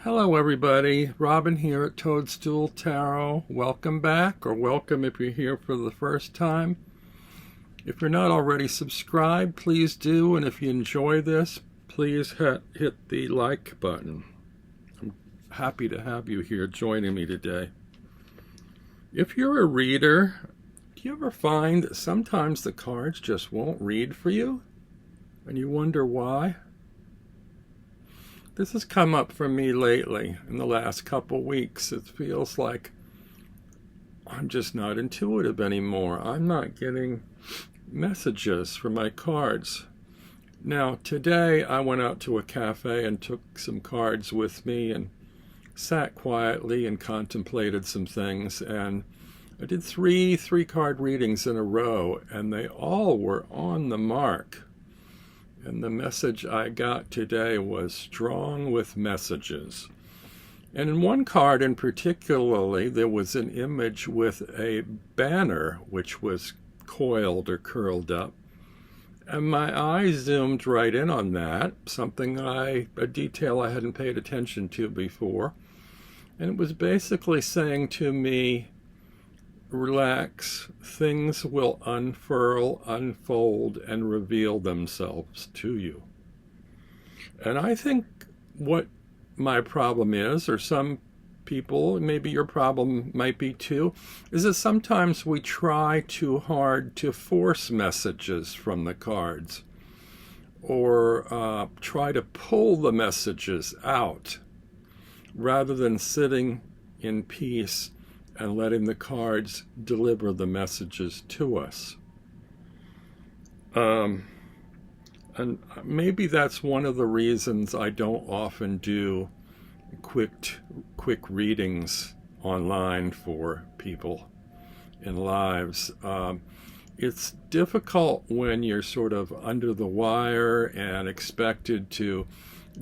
Hello everybody, Robin here at Toadstool Tarot. Welcome back, or welcome if you're here for the first time. If you're not already subscribed, please do, and if you enjoy this, please hit the like button. I'm happy to have you here joining me today. If you're a reader, do you ever find that sometimes the cards just won't read for you? And you wonder why? This has come up for me lately in the last couple weeks. It feels like I'm just not intuitive anymore. I'm not getting messages from my cards. Now, today I went out to a cafe and took some cards with me and sat quietly and contemplated some things. And I did three card readings in a row, and they all were on the mark. And the message I got today was strong with messages. And in one card in particularly, there was an image with a banner which was coiled or curled up. And my eye zoomed right in on that, a detail I hadn't paid attention to before. And it was basically saying to me, relax, things will unfurl, unfold, and reveal themselves to you. And I think what my problem is, or some people, maybe your problem might be too, is that sometimes we try too hard to force messages from the cards, or try to pull the messages out, rather than sitting in peace and letting the cards deliver the messages to us. And maybe that's one of the reasons I don't often do quick readings online for people in lives. It's difficult when you're sort of under the wire and expected to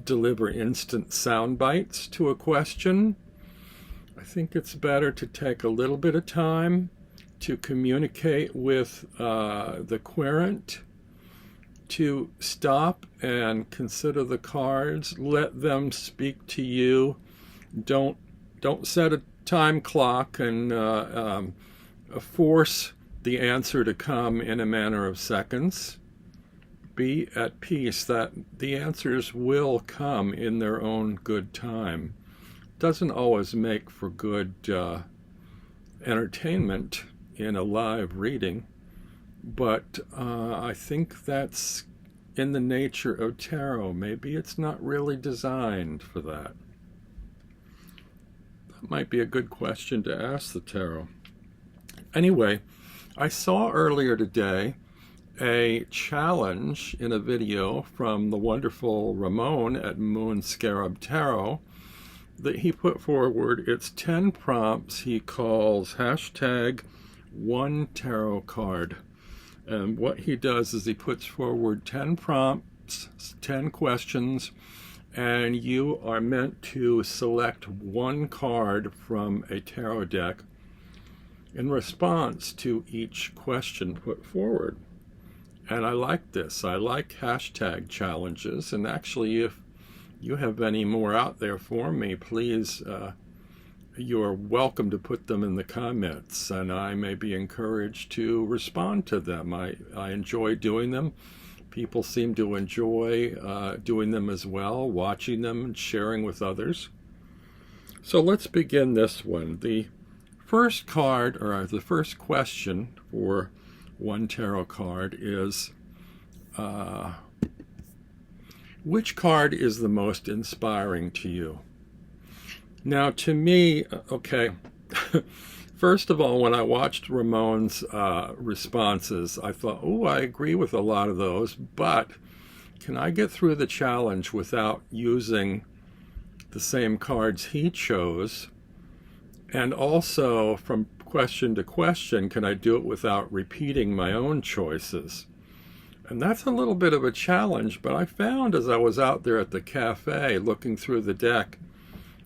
deliver instant sound bites to a question. I think it's better to take a little bit of time to communicate with the querent, to stop and consider the cards, let them speak to you. Don't set a time clock and force the answer to come in a matter of seconds. Be at peace that the answers will come in their own good time. Doesn't always make for good entertainment in a live reading, but I think that's in the nature of tarot. Maybe it's not really designed for that. That might be a good question to ask the tarot. Anyway, I saw earlier today a challenge in a video from the wonderful Ramón at Moon Scarab Tarot that he put forward. It's 10 prompts he calls #1 tarot card. And what he does is he puts forward 10 prompts, 10 questions, and you are meant to select one card from a tarot deck in response to each question put forward. And I like this. I like hashtag challenges, and actually if you have any more out there for me, please, you're welcome to put them in the comments, and I may be encouraged to respond to them. I enjoy doing them. People seem to enjoy doing them as well, watching them and sharing with others. So let's begin this one. The first card, or the first question for one tarot card is, which card is the most inspiring to you? Now, to me, okay, first of all, when I watched Ramon's responses, I thought, oh, I agree with a lot of those, but can I get through the challenge without using the same cards he chose? And also, from question to question, can I do it without repeating my own choices? And that's a little bit of a challenge, but I found as I was out there at the cafe looking through the deck,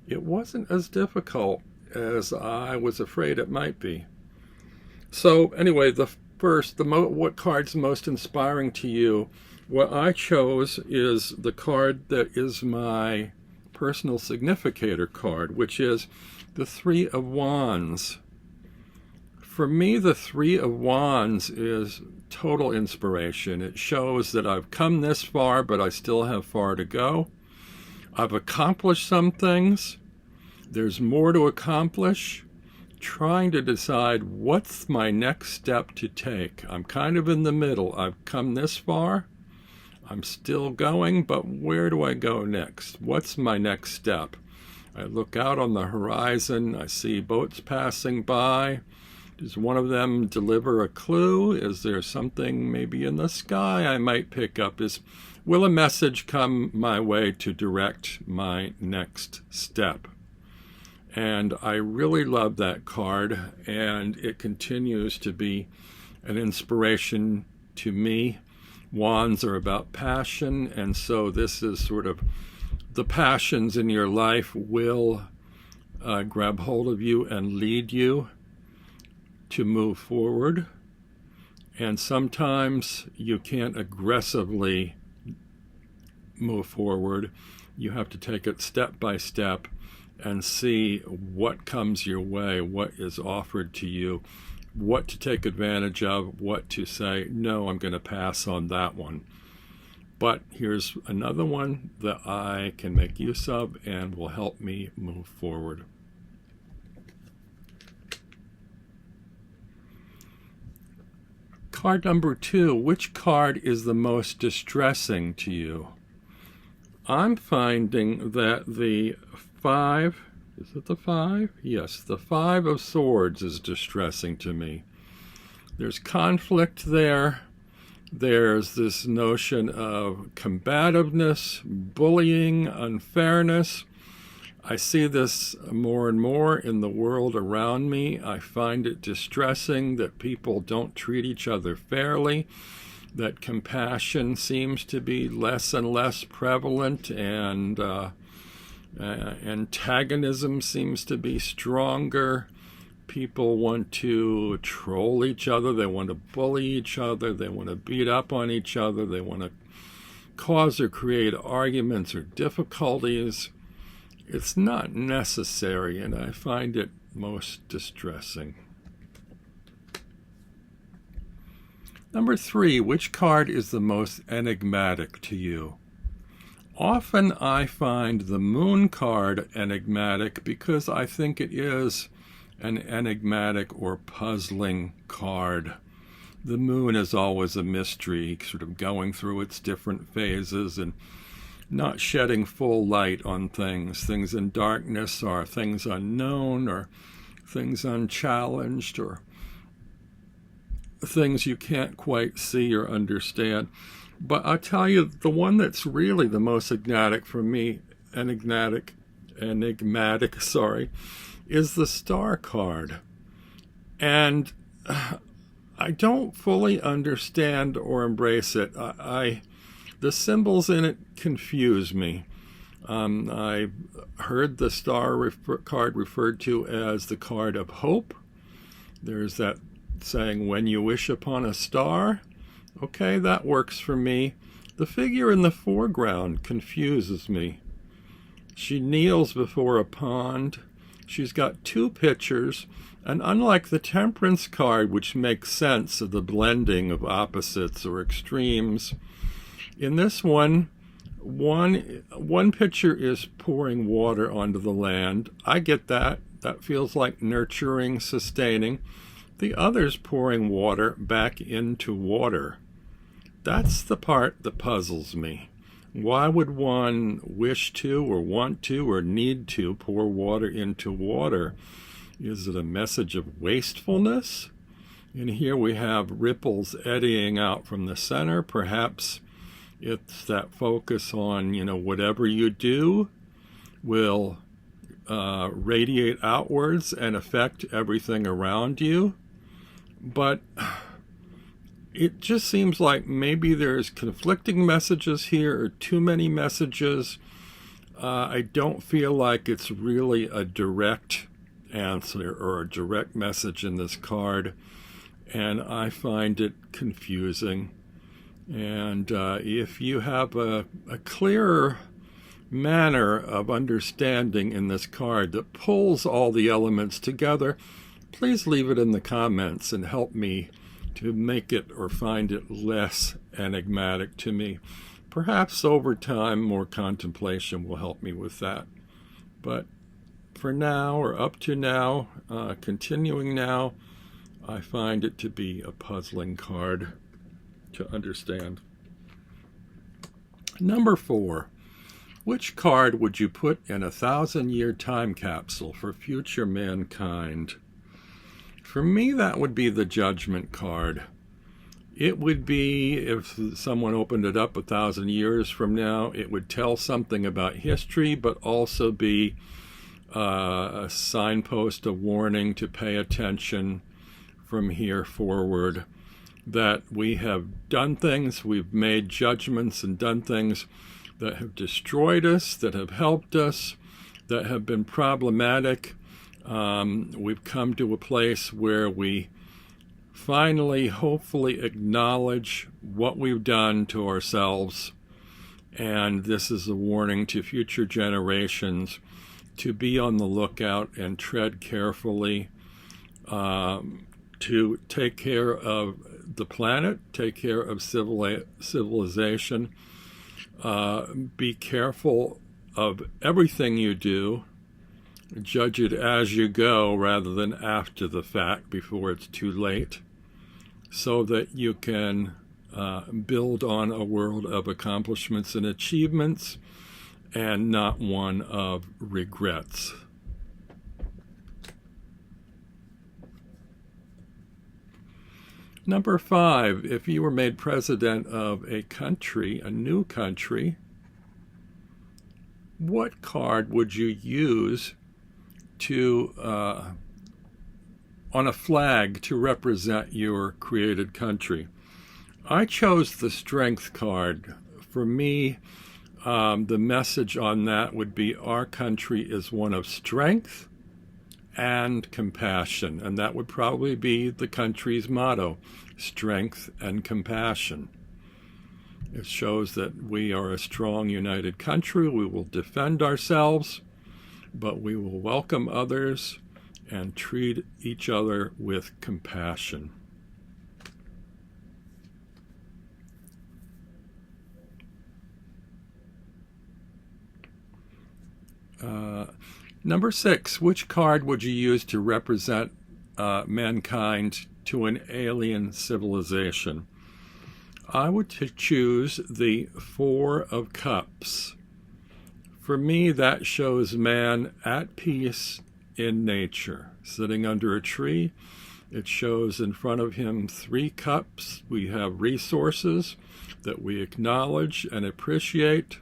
it wasn't as difficult as I was afraid it might be. So anyway, what card's most inspiring to you? What I chose is the card that is my personal significator card, which is the Three of Wands. For me, the Three of Wands is total inspiration. It shows that I've come this far, but I still have far to go. I've accomplished some things. There's more to accomplish. Trying to decide what's my next step to take. I'm kind of in the middle. I've come this far. I'm still going, but where do I go next? What's my next step? I look out on the horizon. I see boats passing by. Does one of them deliver a clue? Is there something maybe in the sky I might pick up? Will a message come my way to direct my next step? And I really love that card, and it continues to be an inspiration to me. Wands are about passion, and so this is sort of the passions in your life will grab hold of you and lead you to move forward. And sometimes you can't aggressively move forward. You have to take it step by step and see what comes your way, what is offered to you, what to take advantage of, what to say, no, I'm going to pass on that one. But here's another one that I can make use of and will help me move forward. Card number 2, which card is the most distressing to you? I'm finding that the 5, is it the 5? Yes, the 5 of Swords is distressing to me. There's conflict there. There's this notion of combativeness, bullying, unfairness. I see this more and more in the world around me. I find it distressing that people don't treat each other fairly, that compassion seems to be less and less prevalent, and antagonism seems to be stronger. People want to troll each other, they want to bully each other, they want to beat up on each other, they want to cause or create arguments or difficulties. It's not necessary, and I find it most distressing. Number 3, which card is the most enigmatic to you? Often I find the Moon card enigmatic because I think it is an enigmatic or puzzling card. The Moon is always a mystery, sort of going through its different phases and not shedding full light on things. Things in darkness are things unknown, or things unchallenged, or things you can't quite see or understand. But I'll tell you, the one that's really the most enigmatic for me, enigmatic, is the Star card. And I don't fully understand or embrace it. The symbols in it confuse me. I heard the Star card referred to as the card of hope. There's that saying, when you wish upon a star. Okay, that works for me. The figure in the foreground confuses me. She kneels before a pond. She's got 2 pictures, and unlike the Temperance card, which makes sense of the blending of opposites or extremes, in this one picture is pouring water onto the land. I get that. That feels like nurturing, sustaining. The other's pouring water back into water. That's the part that puzzles me. Why would one wish to or want to or need to pour water into water? Is it a message of wastefulness? And here we have ripples eddying out from the center. Perhaps it's that focus on, whatever you do will radiate outwards and affect everything around you. But it just seems like maybe there's conflicting messages here, or too many messages. I don't feel like it's really a direct answer or a direct message in this card, and I find it confusing. And if you have a clearer manner of understanding in this card that pulls all the elements together, please leave it in the comments and help me to make it or find it less enigmatic to me. Perhaps over time, more contemplation will help me with that. But for now, or up to now, continuing now, I find it to be a puzzling card to understand. Number 4. Which card would you put in a 1,000-year time capsule for future mankind? For me, that would be the Judgment card. It would be, if someone opened it up 1,000 years from now, it would tell something about history, but also be a signpost, a warning to pay attention from here forward, that we have done things, we've made judgments and done things that have destroyed us, that have helped us, that have been problematic. We've come to a place where we finally, hopefully, acknowledge what we've done to ourselves. And this is a warning to future generations to be on the lookout and tread carefully, to take care of the planet, take care of civilization, be careful of everything you do, judge it as you go rather than after the fact, before it's too late, so that you can build on a world of accomplishments and achievements and not one of regrets. Number 5, if you were made president of a country, a new country, what card would you use to on a flag to represent your created country? I chose the Strength card. For me, the message on that would be our country is one of strength and compassion, and that would probably be the country's motto, strength and compassion. It shows that we are a strong, united country. We will defend ourselves, but we will welcome others and treat each other with compassion. Number 6, which card would you use to represent mankind to an alien civilization? I would choose the 4 of Cups. For me, that shows man at peace in nature, sitting under a tree. It shows in front of him 3 cups. We have resources that we acknowledge and appreciate.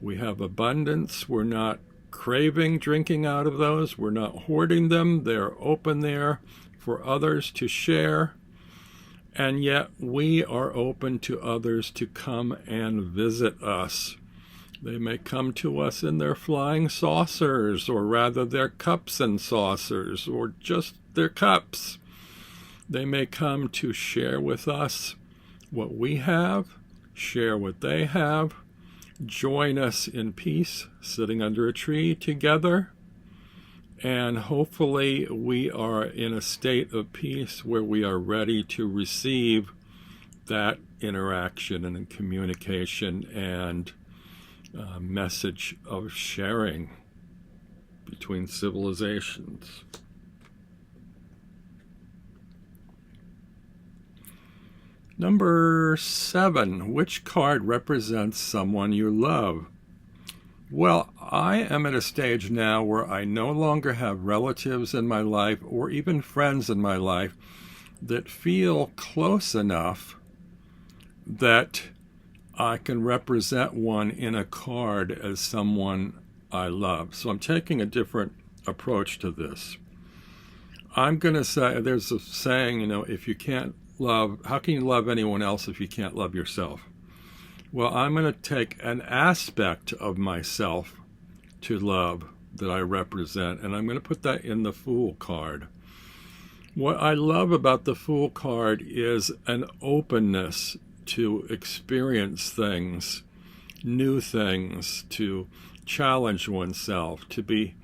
We have abundance. We're not craving drinking out of those. We're not hoarding them. They're open there for others to share. And yet we are open to others to come and visit us. They may come to us in their flying saucers, or rather their cups and saucers, or just their cups. They may come to share with us what we have, share what they have, join us in peace, sitting under a tree together, and hopefully we are in a state of peace where we are ready to receive that interaction and communication and message of sharing between civilizations. Number 7, which card represents someone you love? Well, I am at a stage now where I no longer have relatives in my life or even friends in my life that feel close enough that I can represent one in a card as someone I love. So I'm taking a different approach to this. I'm going to say, there's a saying, if you can't love, how can you love anyone else if you can't love yourself? Well, I'm going to take an aspect of myself to love that I represent, and I'm going to put that in the Fool card. What I love about the Fool card is an openness to experience things, new things, to challenge oneself, to be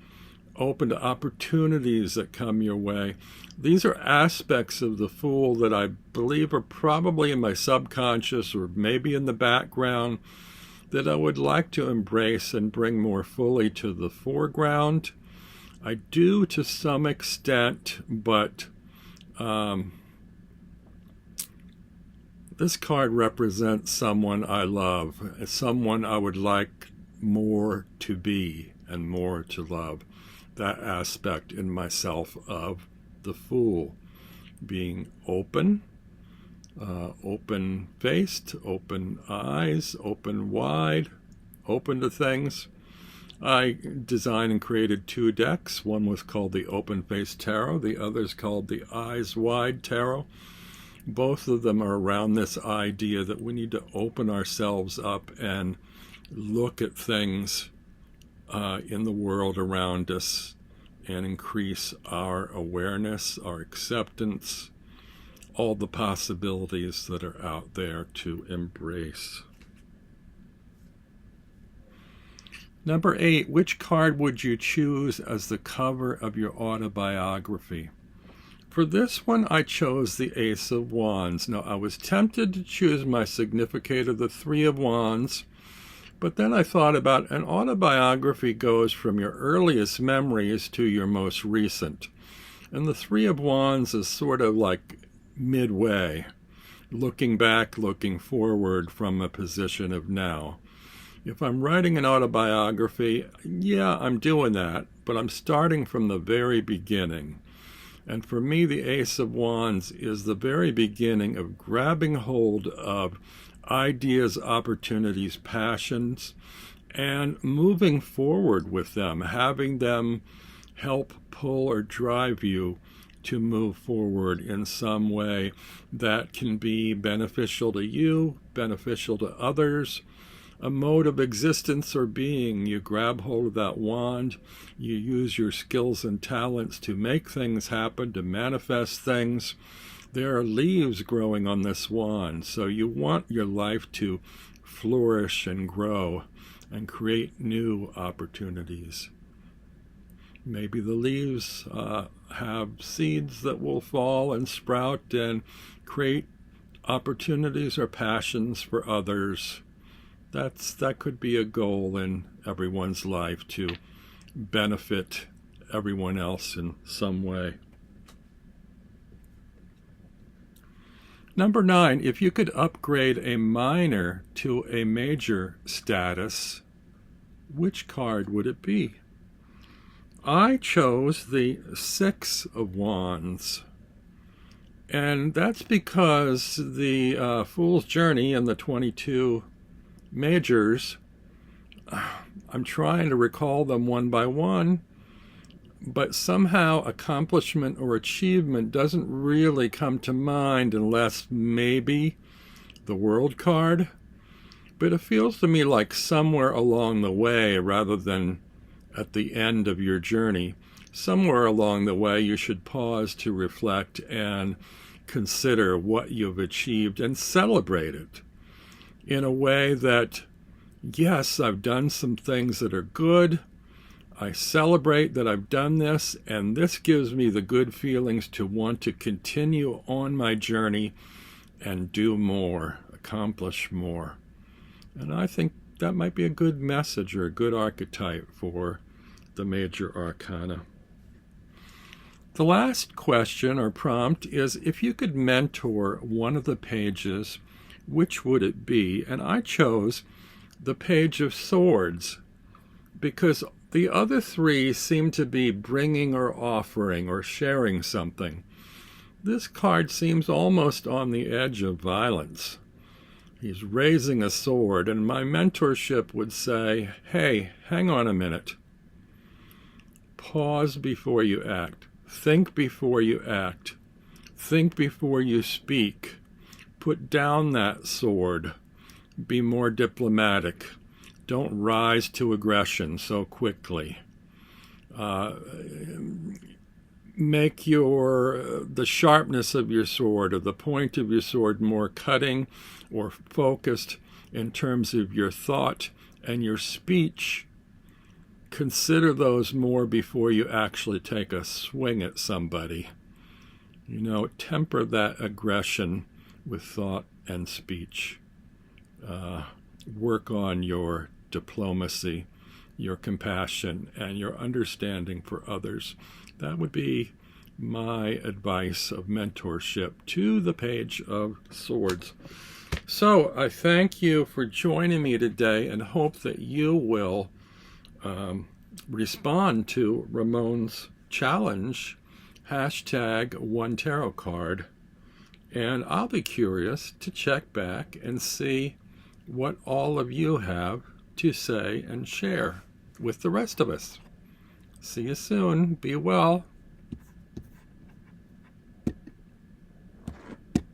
open to opportunities that come your way. These are aspects of the Fool that I believe are probably in my subconscious or maybe in the background that I would like to embrace and bring more fully to the foreground. I do to some extent, but this card represents someone I love, someone I would like more to be and more to love. That aspect in myself of the Fool, being open, open-faced, open eyes, open wide, open to things. I designed and created 2 decks. One was called the Open Face Tarot. The other is called the Eyes Wide Tarot. Both of them are around this idea that we need to open ourselves up and look at things in the world around us and increase our awareness, our acceptance, all the possibilities that are out there to embrace. Number 8, which card would you choose as the cover of your autobiography? For this one, I chose the Ace of Wands. Now, I was tempted to choose my significator, the 3 of Wands, but then I thought about an autobiography goes from your earliest memories to your most recent. And the 3 of Wands is sort of like midway, looking back, looking forward from a position of now. If I'm writing an autobiography, yeah, I'm doing that, but I'm starting from the very beginning. And for me, the Ace of Wands is the very beginning of grabbing hold of ideas, opportunities, passions, and moving forward with them, having them help pull or drive you to move forward in some way that can be beneficial to you, beneficial to others, a mode of existence or being. You grab hold of that wand, you use your skills and talents to make things happen, to manifest things. There are leaves growing on this wand, so you want your life to flourish and grow and create new opportunities. Maybe the leaves have seeds that will fall and sprout and create opportunities or passions for others. That could be a goal in everyone's life, to benefit everyone else in some way. Number 9, if you could upgrade a minor to a major status, which card would it be? I chose the 6 of Wands. And that's because the Fool's Journey and the 22 majors, I'm trying to recall them one by one, but somehow accomplishment or achievement doesn't really come to mind unless maybe the World card. But it feels to me like somewhere along the way, rather than at the end of your journey, somewhere along the way you should pause to reflect and consider what you've achieved and celebrate it in a way that, yes, I've done some things that are good. I celebrate that I've done this, and this gives me the good feelings to want to continue on my journey and do more, accomplish more. And I think that might be a good message or a good archetype for the major arcana. The last question or prompt is, if you could mentor one of the pages, which would it be? And I chose the Page of Swords because the other 3 seem to be bringing or offering or sharing something. This card seems almost on the edge of violence. He's raising a sword, and my mentorship would say, hey, hang on a minute. Pause before you act. Think before you act. Think before you speak. Put down that sword. Be more diplomatic. Don't rise to aggression so quickly. Make the sharpness of your sword or the point of your sword more cutting or focused in terms of your thought and your speech consider those more before you actually take a swing at somebody. Temper that aggression with thought and speech. Work on your diplomacy, your compassion, and your understanding for others. That would be my advice of mentorship to the Page of Swords. So I thank you for joining me today and hope that you will respond to Ramon's challenge, #1tarotcard. And I'll be curious to check back and see what all of you have to say and share with the rest of us. See you soon. Be well.